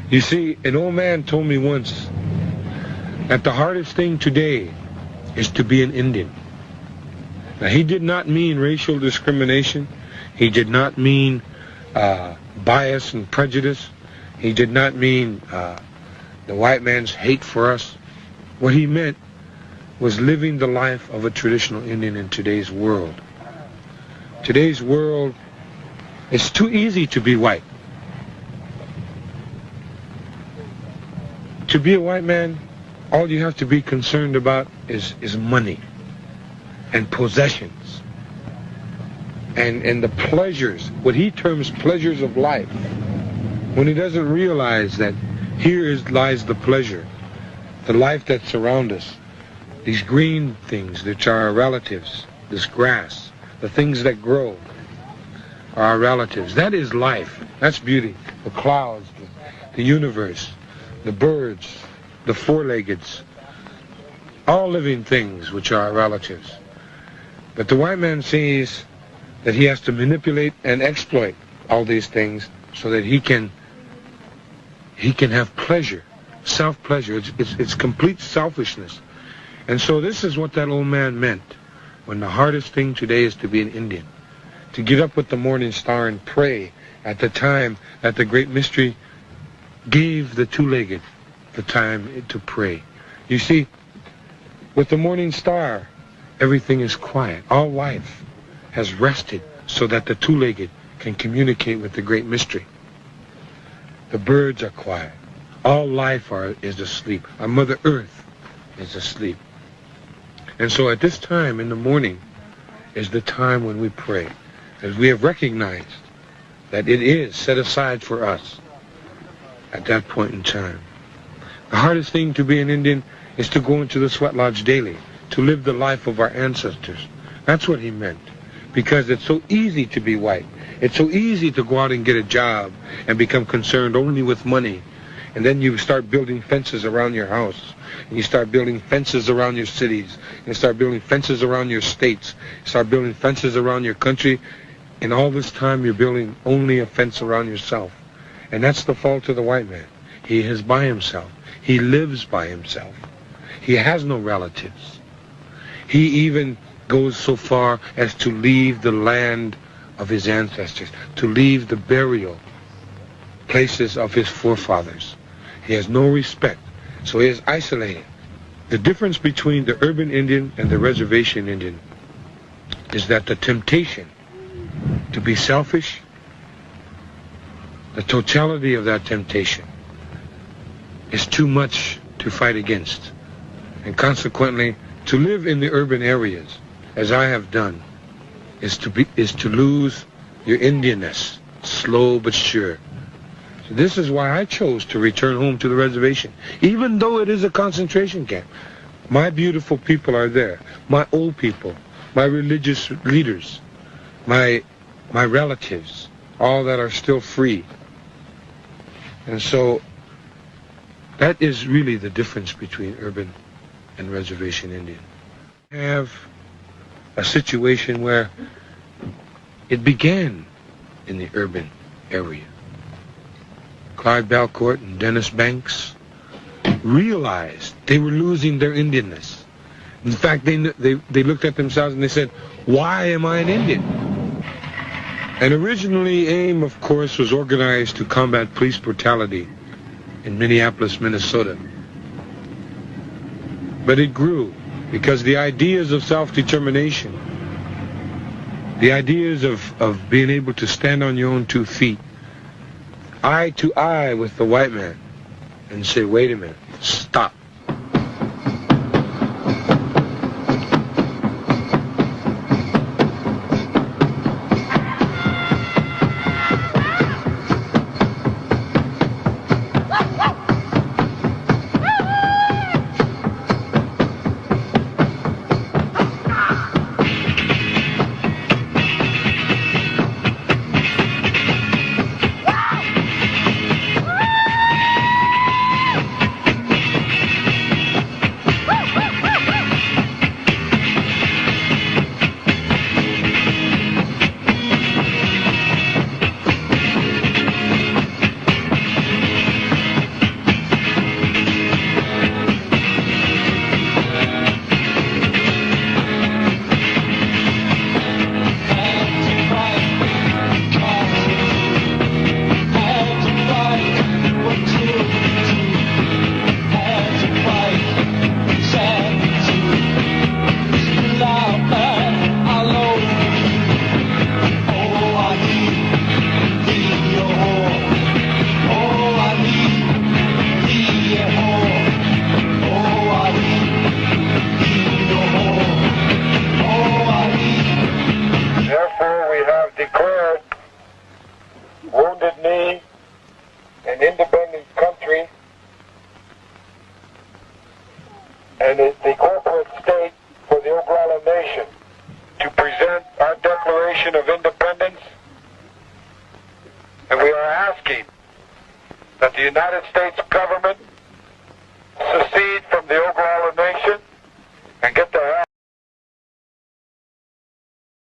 You see, an old man told me once that the hardest thing today is to be an Indian. Now, he did not mean racial discrimination. He did not mean bias and prejudice. He did not mean the white man's hate for us. What he meant was living the life of a traditional Indian in today's world. Today's world, it's too easy to be white. To be a white man, all you have to be concerned about is money and possessions and the pleasures, what he terms pleasures of life, when he doesn't realize that here lies the pleasure, the life that's around us, these green things which are our relatives, this grass, the things that grow are our relatives. That is life. That's beauty. The clouds, the universe, the birds, the four-leggeds, all living things which are our relatives. But the white man sees that he has to manipulate and exploit all these things so that he can have pleasure, self-pleasure. It's complete selfishness. And so this is what that old man meant when the hardest thing today is to be an Indian. To get up with the morning star and pray at the time that the great mystery gave the two-legged the time to pray. You see, with the morning star, everything is quiet. All life has rested so that the two-legged can communicate with the great mystery. The birds are quiet. All life is asleep. Our Mother Earth is asleep. And so at this time in the morning is the time when we pray, as we have recognized that it is set aside for us at that point in time. The hardest thing to be an Indian is to go into the sweat lodge daily, to live the life of our ancestors. That's what he meant. Because it's so easy to be white. It's so easy to go out and get a job and become concerned only with money. And then you start building fences around your house. And you start building fences around your cities. And you start building fences around your states. You start building fences around your country. And all this time you're building only a fence around yourself. And that's the fault of the white man. He is by himself. He lives by himself. He has no relatives. He even goes so far as to leave the land of his ancestors, to leave the burial places of his forefathers. He has no respect, so he is isolated. The difference between the urban Indian and the reservation Indian is that the temptation to be selfish, the totality of that temptation is too much to fight against. And consequently, to live in the urban areas, as I have done, is to lose your Indianness, slow but sure. So this is why I chose to return home to the reservation, even though it is a concentration camp. My beautiful people are there, my old people, my religious leaders, my relatives, all that are still free. And so that is really the difference between urban and reservation Indian. We have a situation where it began in the urban area. Clyde Belcourt and Dennis Banks realized they were losing their Indianness. In fact, they looked at themselves and they said, why am I an Indian? And originally AIM, of course, was organized to combat police brutality in Minneapolis, Minnesota. But it grew because the ideas of self-determination, the ideas of being able to stand on your own 2 feet, eye to eye with the white man, and say, wait a minute, stop. and the corporate state for the Oglala Nation to present our Declaration of Independence, and we are asking that the United States government